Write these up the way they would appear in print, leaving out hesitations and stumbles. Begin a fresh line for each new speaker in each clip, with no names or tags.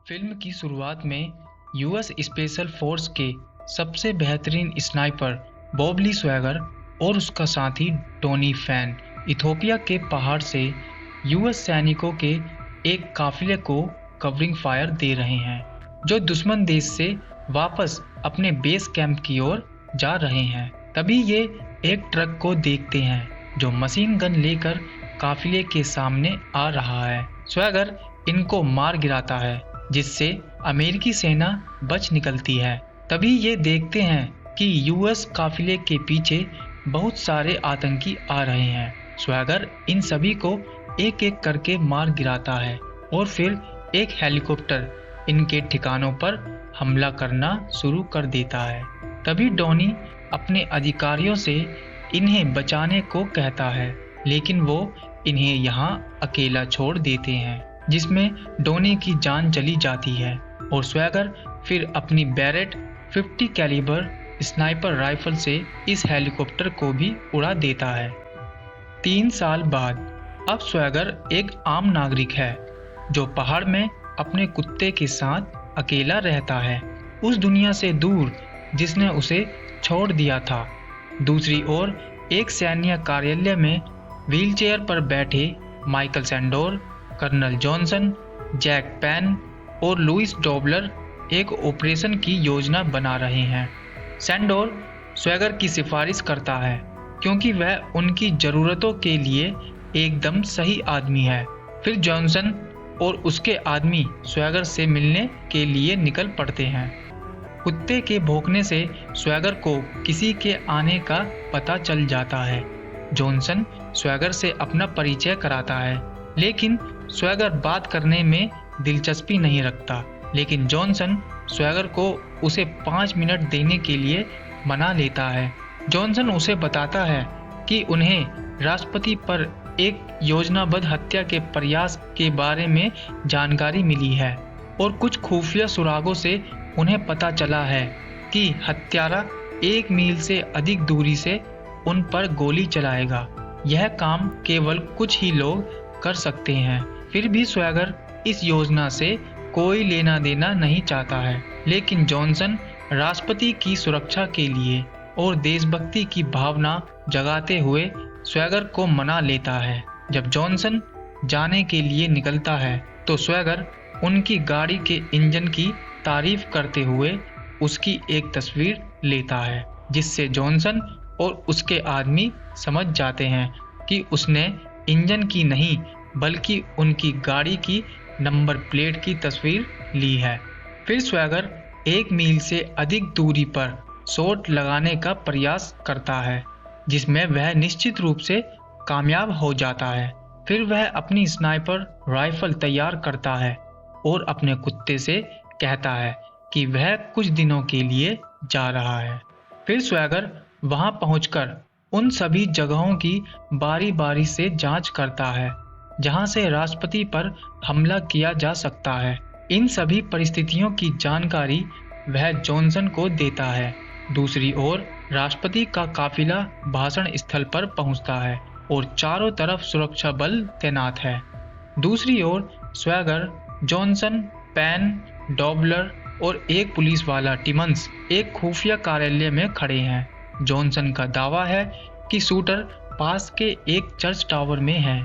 Film की शुरुआत में यूएस स्पेशल फोर्स के सबसे बेहतरीन स्नाइपर बॉब ली स्वैगर और उसका साथी टोनी फैन इथोपिया के पहाड़ से यूएस सैनिकों के एक काफिले को कवरिंग फायर दे रहे हैं जो दुश्मन देश से वापस अपने बेस कैंप की ओर जा रहे हैं। तभी ये एक ट्रक को देखते हैं जो मशीन गन लेकर काफिले के सामने आ रहा है। स्वैगर इनको मार गिराता है जिससे अमेरिकी सेना बच निकलती है। तभी ये देखते हैं कि यूएस काफिले के पीछे बहुत सारे आतंकी आ रहे हैं। स्वैगर इन सभी को एक एक करके मार गिराता है और फिर एक हेलीकॉप्टर इनके ठिकानों पर हमला करना शुरू कर देता है। तभी डॉनी अपने अधिकारियों से इन्हें बचाने को कहता है, लेकिन वो इन्हें यहाँ अकेला छोड़ देते हैं, जिसमें डॉनी की जान चली जाती है और स्वैगर फिर अपनी बैरेट 50 कैलिबर स्नाइपर राइफल से इस हेलीकॉप्टर को भी उड़ा देता है। 3 साल बाद अब स्वैगर एक आम नागरिक है जो पहाड़ में अपने कुत्ते के साथ अकेला रहता है, उस दुनिया से दूर जिसने उसे छोड़ दिया था। दूसरी ओर एक सैन्य कार्यालय में व्हीलचेयर पर बैठे Michael Sandor, colonel Johnson, Jack Pan और लुइस डॉबलर एक ऑपरेशन की योजना बना रहे हैं। सैंडोर स्वैगर की सिफारिश करता है क्योंकि वह उनकी ज़रूरतों के लिए एकदम सही आदमी है। फिर जॉनसन और उसके आदमी स्वैगर से मिलने के लिए निकल पड़ते हैं। कुत्ते के भौंकने से स्वैगर को किसी के आने का पता चल जाता है। जॉनसन स्वैगर से अपना परिचय कराता है, लेकिन स्वैगर बात करने में दिलचस्पी नहीं रखता। लेकिन जॉनसन स्वैगर को उसे 5 मिनट देने के लिए मना लेता है। जॉनसन उसे बताता है कि उन्हें राष्ट्रपति पर एक योजनाबद्ध हत्या के प्रयास के बारे में जानकारी मिली है और कुछ खुफिया सुरागों से उन्हें पता चला है कि हत्यारा 1 मील से अधिक दूरी से उन पर गोली चलाएगा। यह काम केवल कुछ ही लोग कर सकते हैं। फिर भी स्वैगर इस योजना से कोई लेना देना नहीं चाहता है, लेकिन जॉनसन राष्ट्रपति की सुरक्षा के लिए और देशभक्ति की भावना जगाते हुए स्वैगर को मना लेता है। जब जॉनसन जाने के लिए निकलता है तो स्वैगर उनकी गाड़ी के इंजन की तारीफ करते हुए उसकी एक तस्वीर लेता है, जिससे जॉनसन और उसके आदमी समझ जाते हैं कि उसने इंजन की नहीं बल्कि उनकी गाड़ी की नंबर प्लेट की तस्वीर ली है। फिर स्वैगर 1 मील से अधिक दूरी पर शॉट लगाने का प्रयास करता है, जिसमें वह निश्चित रूप से कामयाब हो जाता है। फिर वह अपनी स्नाइपर राइफल तैयार करता है और अपने कुत्ते से कहता है कि वह कुछ दिनों के लिए जा रहा है। फिर स्वैगर वहां पहुंचकर उन सभी जगहों की बारी बारी से जांच करता है जहां से राष्ट्रपति पर हमला किया जा सकता है। इन सभी परिस्थितियों की जानकारी वह जॉनसन को देता है। दूसरी ओर राष्ट्रपति का काफिला भाषण स्थल पर पहुंचता है और चारों तरफ सुरक्षा बल तैनात है। दूसरी ओर स्वैगर, जॉनसन, पैन, डॉबलर और एक पुलिस वाला टिमन्स एक खुफिया कार्यालय में खड़े हैं। जॉनसन का दावा है कि शूटर पास के एक चर्च टावर में है,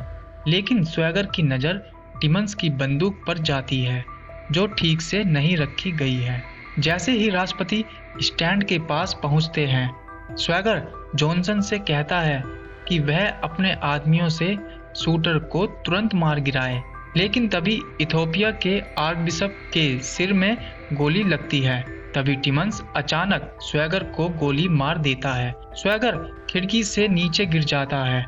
लेकिन स्वैगर की नज़र टिमन्स की बंदूक पर जाती है जो ठीक से नहीं रखी गई है। जैसे ही राष्ट्रपति स्टैंड के पास पहुंचते हैं, स्वैगर जॉनसन से कहता है कि वह अपने आदमियों से शूटर को तुरंत मार गिराए, लेकिन तभी इथोपिया के आर्कबिशप के सिर में गोली लगती है। तभी टिमन्स अचानक स्वैगर को गोली मार देता है। स्वैगर खिड़की से नीचे गिर जाता है।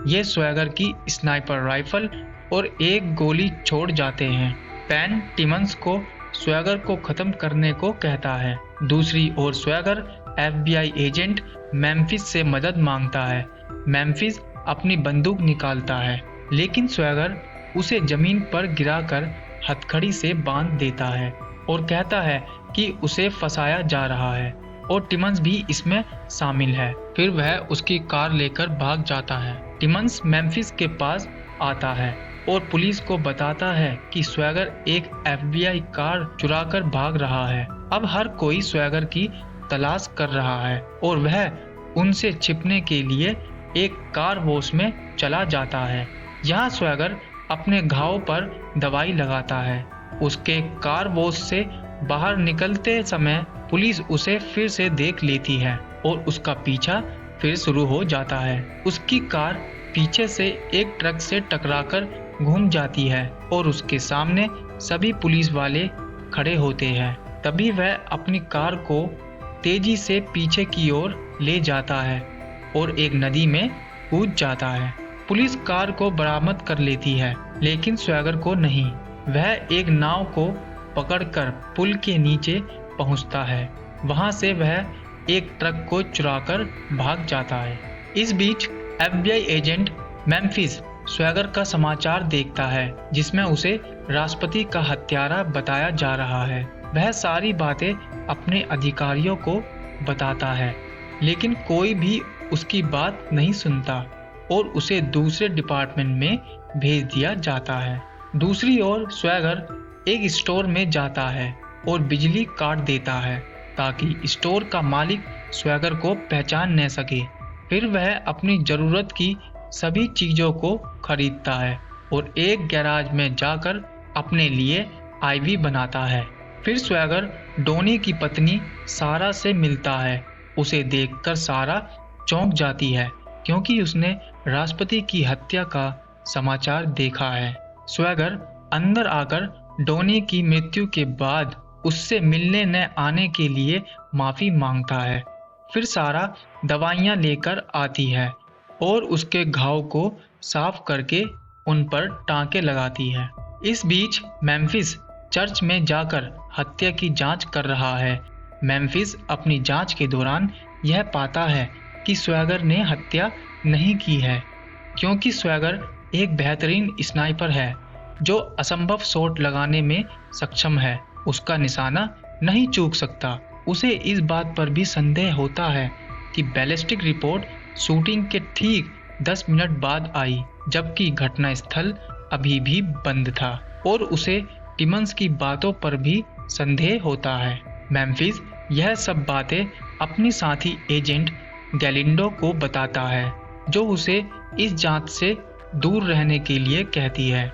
ये स्वैगर की स्नाइपर राइफल और एक गोली छोड़ जाते हैं। पैन टिमन्स को स्वैगर को खत्म करने को कहता है। दूसरी ओर स्वैगर FBI एजेंट मेम्फिस से मदद मांगता है। मेम्फिस अपनी बंदूक निकालता है, लेकिन स्वैगर उसे जमीन पर गिराकर हथकड़ी से बांध देता है और कहता है कि उसे फंसाया जा रहा है और टिमन्स भी इसमें शामिल है। फिर वह उसकी कार लेकर भाग जाता है। टिमन्स मेम्फिस के पास आता है और पुलिस को बताता है कि स्वैगर एक FBI कार चुराकर भाग रहा है। अब हर कोई स्वैगर की तलाश कर रहा है और वह उनसे छिपने के लिए एक कार वॉश में चला जाता है। यहाँ स्वैगर अपने घाव पर दवाई लगाता है। उसके कार वॉश से बाहर निकलते समय पुलिस उसे फिर से देख लेती है और उसका पीछा फिर शुरू हो जाता है। उसकी कार पीछे से एक ट्रक से टकराकर घूम जाती है और उसके सामने सभी पुलिस वाले खड़े होते हैं। तभी वह अपनी कार को तेजी से पीछे की ओर ले जाता है और एक नदी में कूद जाता है। पुलिस कार को बरामद कर लेती है, लेकिन स्वैगर को नहीं। वह एक नाव को पकड़कर पुल के नीचे पहुंचता है। वहां से वह एक ट्रक को चुराकर भाग जाता है। इस बीच FBI एजेंट मेम्फिस स्वैगर का समाचार देखता है, जिसमें उसे राष्ट्रपति का हत्यारा बताया जा रहा है। वह सारी बातें अपने अधिकारियों को बताता है, लेकिन कोई भी उसकी बात नहीं सुनता और उसे दूसरे डिपार्टमेंट में भेज दिया जाता है। दूसरी ओर स्वैगर एक स्टोर में जाता है और बिजली काट देता है ताकि स्टोर का मालिक स्वैगर को पहचान न सके। फिर वह अपनी ज़रूरत की सभी चीज़ों को खरीदता है और एक गैराज में जाकर अपने लिए IV बनाता है। फिर स्वैगर डोनी की पत्नी सारा से मिलता है। उसे देखकर सारा चौंक जाती है क्योंकि उसने राष्ट्रपति की हत्या का समाचार देखा है। स्वैगर अंदर आकर डोनी की मृत्यु के बाद उससे मिलने न आने के लिए माफ़ी मांगता है। फिर सारा दवाइयाँ लेकर आती है और उसके घाव को साफ करके उन पर टाँके लगाती है। इस बीच मेम्फिस चर्च में जाकर हत्या की जांच कर रहा है। मेम्फिस अपनी जांच के दौरान यह पाता है कि स्वैगर ने हत्या नहीं की है, क्योंकि स्वैगर एक बेहतरीन स्नाइपर है जो असंभव शॉट लगाने में सक्षम है। उसका निशाना नहीं चूक सकता। उसे इस बात पर भी संदेह होता है कि बैलिस्टिक रिपोर्ट शूटिंग के ठीक 10 मिनट बाद आई, जबकि घटनास्थल अभी भी बंद था और उसे टिमन्स की बातों पर भी संदेह होता है। मेम्फिस यह सब बातें अपनी साथी एजेंट गैलिंडो को बताता है, जो उसे इस जांच से दूर रहने के लिए कहती है,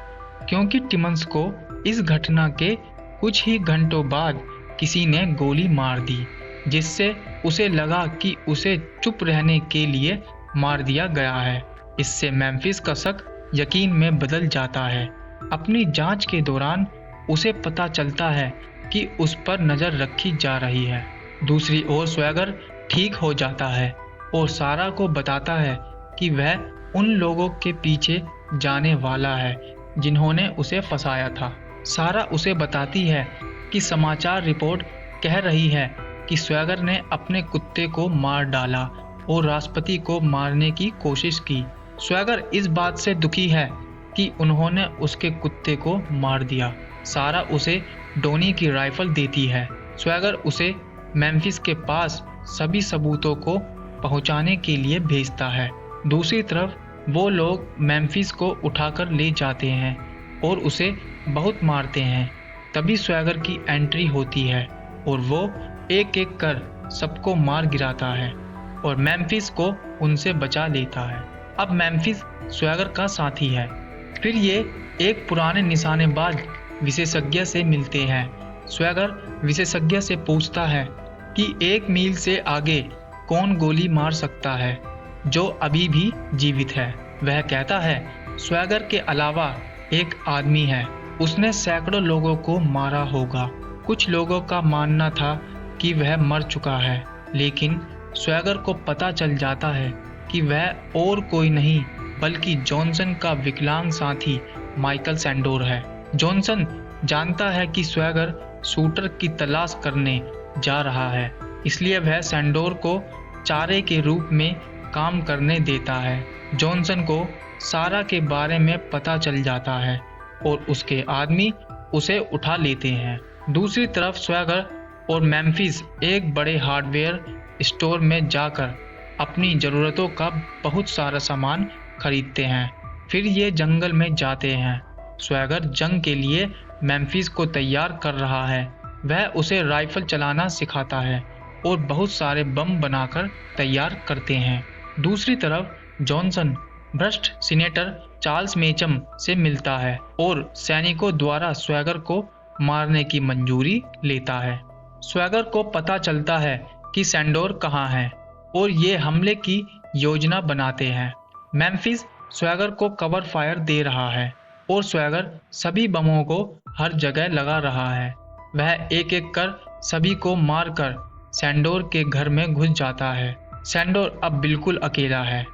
क्योंकि टिमन्स को इस घटना के कुछ ही घंटों बाद किसी ने गोली मार दी, जिससे उसे लगा कि उसे चुप रहने के लिए मार दिया गया है। इससे मेम्फिस का शक यकीन में बदल जाता है। अपनी जांच के दौरान उसे पता चलता है कि उस पर नज़र रखी जा रही है। दूसरी ओर स्वैगर ठीक हो जाता है और सारा को बताता है कि वह उन लोगों के पीछे जाने वाला है जिन्होंने उसे फंसाया था। सारा उसे बताती है कि समाचार रिपोर्ट कह रही है कि स्वैगर ने अपने कुत्ते को मार डाला और राष्ट्रपति को मारने की कोशिश की। स्वैगर इस बात से दुखी है कि उन्होंने उसके कुत्ते को मार दिया। सारा उसे डोनी की राइफल देती है। स्वैगर उसे मेम्फिस के पास सभी सबूतों को पहुंचाने के लिए भेजता है। दूसरी तरफ वो लोग मेम्फिस को उठाकर ले जाते हैं और उसे बहुत मारते हैं। तभी स्वैगर की एंट्री होती है और वो एक एक कर सबको मार गिराता है और मेम्फिस को उनसे बचा लेता है। अब मेम्फिस स्वैगर का साथी है। फिर ये एक पुराने निशानेबाज विशेषज्ञ से मिलते हैं। स्वैगर विशेषज्ञ से पूछता है कि 1 मील से आगे कौन गोली मार सकता है जो अभी भी जीवित है। वह कहता है स्वैगर के अलावा एक आदमी है, उसने सैकड़ों लोगों को मारा होगा। कुछ लोगों का मानना था कि वह मर चुका है, लेकिन स्वैगर को पता चल जाता है कि वह और कोई नहीं बल्कि जॉनसन का विकलांग साथी माइकल सैंडोर है। जॉनसन जानता है कि स्वैगर शूटर की तलाश करने जा रहा है, इसलिए वह सैंडोर को चारे के रूप में काम करने देता है। जॉनसन को सारा के बारे में पता चल जाता है और उसके आदमी उसे उठा लेते हैं। दूसरी तरफ स्वैगर और मेम्फिस एक बड़े हार्डवेयर स्टोर में जाकर अपनी ज़रूरतों का बहुत सारा सामान खरीदते हैं। फिर ये जंगल में जाते हैं स्वैगर जंग के लिए मेम्फिस को तैयार कर रहा है। वह उसे राइफल चलाना सिखाता है और बहुत सारे बम बनाकर तैयार करते हैं। दूसरी तरफ जॉनसन भ्रष्ट सीनेटर चार्ल्स मेचम से मिलता है और सैनिकों द्वारा स्वैगर को मारने की मंजूरी लेता है। स्वैगर को पता चलता है कि सैंडोर कहाँ है और ये हमले की योजना बनाते हैं। मेम्फिस स्वैगर को कवर फायर दे रहा है और स्वैगर सभी बमों को हर जगह लगा रहा है। वह एक एक कर सभी को मारकर सैंडोर के घर में घुस जाता है। सैंडोर अब बिल्कुल अकेला है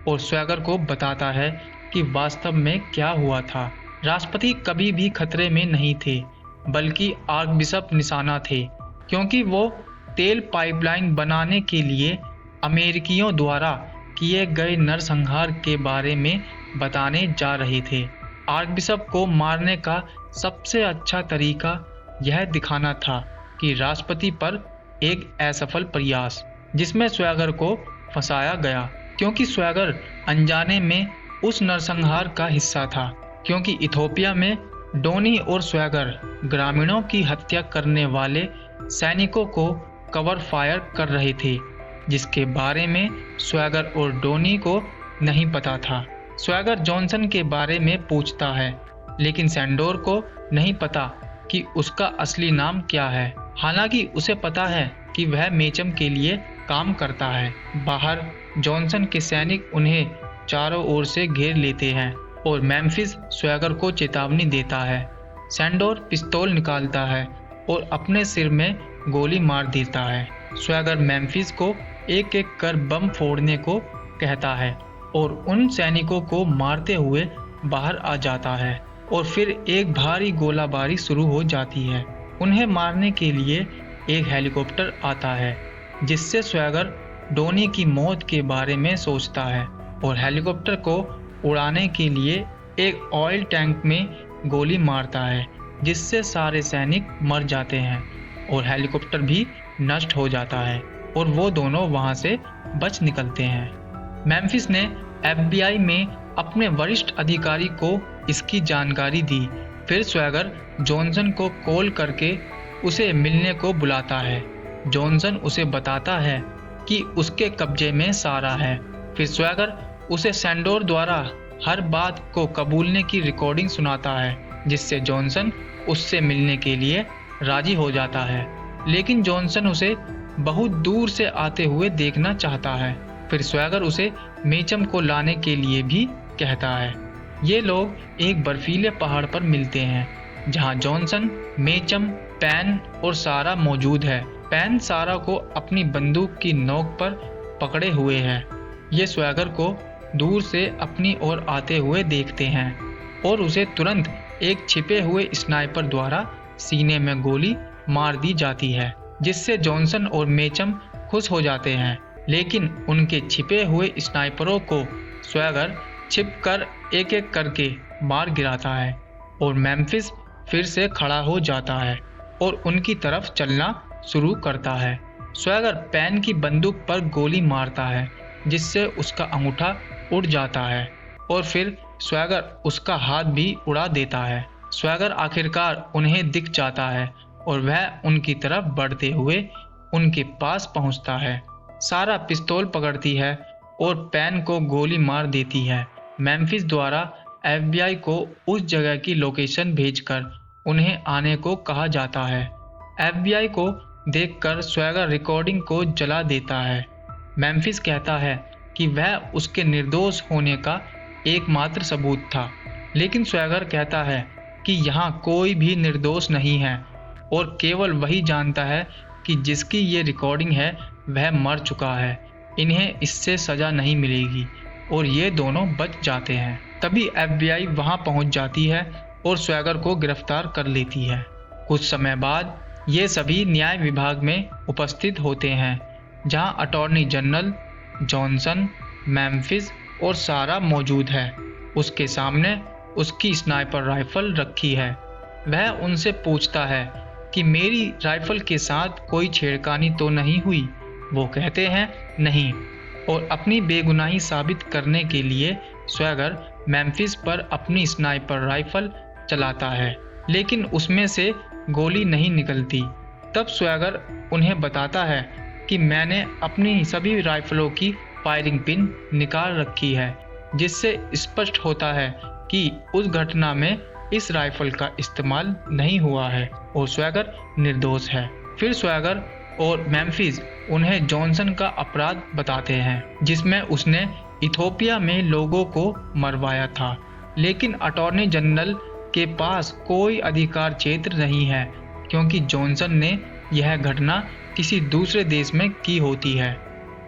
और स्वैगर को बताता है कि वास्तव में क्या हुआ था। राष्ट्रपति कभी भी खतरे में नहीं थे, बल्कि आर्कबिशप निशाना थे, क्योंकि वो तेल पाइपलाइन बनाने के लिए अमेरिकियों द्वारा किए गए नरसंहार के बारे में बताने जा रहे थे। आर्कबिशप को मारने का सबसे अच्छा तरीका यह दिखाना था कि राष्ट्रपति पर एक असफल प्रयास जिसमें स्वैगर को फंसाया गया, क्योंकि स्वैगर अनजाने में उस नरसंहार का हिस्सा था, क्योंकि इथोपिया में डोनी और स्वैगर ग्रामीणों की हत्या करने वाले सैनिकों को कवर फायर कर रहे थे, जिसके बारे में स्वैगर और डोनी को नहीं पता था। स्वैगर जॉनसन के बारे में पूछता है, लेकिन सैंडोर को नहीं पता कि उसका असली नाम क्या है। हालांकि उसे पता है कि वह मेचम के लिए काम करता है। बाहर जॉनसन के सैनिक उन्हें चारों ओर से घेर लेते हैं और मेम्फिस स्वैगर को चेतावनी देता है। सैंडोर पिस्तौल निकालता है और अपने सिर में गोली मार देता है। स्वैगर मेम्फिस को एक एक कर बम फोड़ने को कहता है और उन सैनिकों को मारते हुए बाहर आ जाता है और फिर एक भारी गोलाबारी शुरू हो जाती है। उन्हें मारने के लिए एक हेलीकॉप्टर आता है, जिससे स्वैगर डोनी की मौत के बारे में सोचता है और हेलीकॉप्टर को उड़ाने के लिए एक ऑयल टैंक में गोली मारता है, जिससे सारे सैनिक मर जाते हैं और हेलीकॉप्टर भी नष्ट हो जाता है और वो दोनों वहां से बच निकलते हैं। मेम्फिस ने FBI में अपने वरिष्ठ अधिकारी को इसकी जानकारी दी। फिर स्वैगर जॉनसन को कॉल करके उसे मिलने को बुलाता है। जॉनसन उसे बताता है कि उसके कब्जे में सारा है। फिर स्वैगर उसे सैंडोर द्वारा हर बात को कबूलने की रिकॉर्डिंग सुनाता है, जिससे जॉनसन उससे मिलने के लिए राजी हो जाता है। लेकिन जॉनसन उसे बहुत दूर से आते हुए देखना चाहता है। फिर स्वैगर उसे मेचम को लाने के लिए भी कहता है। ये लोग एक बर्फीले पहाड़ पर मिलते हैं, जहां जॉनसन, मेचम, पैन और सारा मौजूद है। पैन सारा को अपनी बंदूक की नोक पर पकड़े हुए है। ये स्वैगर को दूर से अपनी ओर आते हुए देखते हैं और उसे तुरंत एक छिपे हुए स्नाइपर द्वारा सीने में गोली मार दी जाती है, जिससे जॉनसन और मेचम खुश हो जाते हैं। लेकिन उनके छिपे हुए स्नाइपरों को स्वैगर छिपकर एक एक करके मार गिराता है और मेम्फिस फिर से खड़ा हो जाता है और उनकी तरफ चलना शुरू करता है। स्वैगर पैन की बंदूक पर गोली मारता है, जिससे उसका अंगूठा उड़ जाता है और फिर स्वैगर उसका हाथ भी उड़ा देता है। स्वैगर आखिरकार उन्हें दिख जाता है और वह उनकी तरफ बढ़ते हुए उनके पास पहुंचता है। सारा पिस्तौल पकड़ती है और पैन को गोली मार देती है। मेम्फिस द्वारा FBI को उस जगह की लोकेशन भेजकर उन्हें आने को कहा जाता है। FBI को देखकर स्वैगर रिकॉर्डिंग को जला देता है। मेम्फिस कहता है कि वह उसके निर्दोष होने का एकमात्र सबूत था, लेकिन स्वैगर कहता है कि यहाँ कोई भी निर्दोष नहीं है और केवल वही जानता है कि जिसकी ये रिकॉर्डिंग है वह मर चुका है। इन्हें इससे सजा नहीं मिलेगी और ये दोनों बच जाते हैं। तभी FBI वहां पहुंच जाती है और स्वैगर को गिरफ्तार कर लेती है। कुछ समय बाद ये सभी न्याय विभाग में उपस्थित होते हैं, जहां अटॉर्नी जनरल, जॉनसन, मेम्फिस और सारा मौजूद है। उसके सामने उसकी स्नाइपर राइफल रखी है। वह उनसे पूछता है कि मेरी राइफल के साथ कोई छेड़खानी तो नहीं हुई। वो कहते हैं नहीं, और अपनी बेगुनाही साबित करने के लिए स्वैगर मेम्फिस पर अपनी स्नाइपर राइफल चलाता है, लेकिन उसमें से गोली नहीं निकलती। तब स्वैगर उन्हें बताता है कि मैंने अपनी सभी राइफलों की फायरिंग पिन निकाल रखी है, जिससे स्पष्ट होता है कि उस घटना में इस राइफल का इस्तेमाल नहीं हुआ है और स्वैगर निर्दोष है। फिर स्वैगर और मेम्फिस उन्हें जॉनसन का अपराध बताते हैं, जिसमें उसने इथोपिया में लोगों को मरवाया था, लेकिन अटॉर्नी जनरल के पास कोई अधिकार क्षेत्र नहीं है क्योंकि जॉनसन ने यह घटना किसी दूसरे देश में की होती है।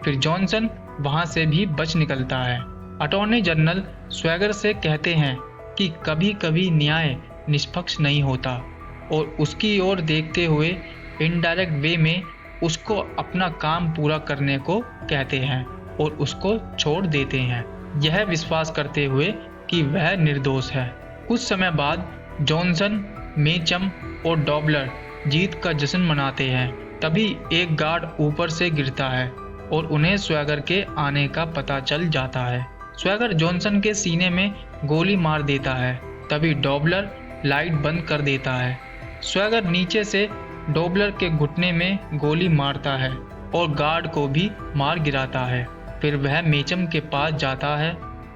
फिर जॉनसन वहां से भी बच निकलता है। अटॉर्नी जनरल स्वैगर से कहते हैं कि कभी कभी न्याय निष्पक्ष नहीं होता और उसकी ओर देखते हुए इनडायरेक्ट वे में उसको अपना काम पूरा करने को कहते हैं और उसको छोड़ देते हैं, यह विश्वास करते हुए कि वह निर्दोष है। कुछ समय बाद जॉनसन, मेचम और डॉबलर जीत का जश्न मनाते हैं। तभी एक गार्ड ऊपर से गिरता है और उन्हें स्वैगर के आने का पता चल जाता है। स्वैगर जॉनसन के सीने में गोली मार देता है। तभी डॉबलर लाइट बंद कर देता है। स्वैगर नीचे से डॉबलर के घुटने में गोली मारता है और गार्ड को भी मार गिराता है। फिर वह मेचम के पास जाता है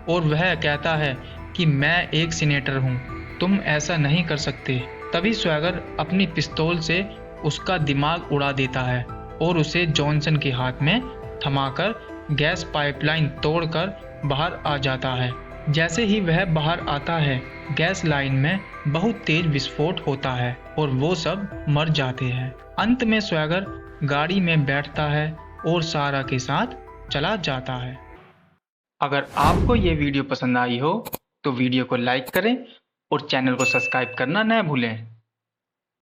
और वह कहता है कि मैं एक सीनेटर हूँ, तुम ऐसा नहीं कर सकते। तभी स्वैगर अपनी पिस्तौल से उसका दिमाग उड़ा देता है और उसे जॉनसन के हाथ में थमाकर गैस पाइपलाइन तोड़कर बाहर आ जाता है। जैसे ही वह बाहर आता है, गैस लाइन में बहुत तेज विस्फोट होता है और वो सब मर जाते हैं। अंत में स्वैगर गाड़ी में बैठता है और सारा के साथ चला जाता है। अगर आपको ये वीडियो पसंद आई हो तो वीडियो को लाइक करें और चैनल को सब्सक्राइब करना न भूलें।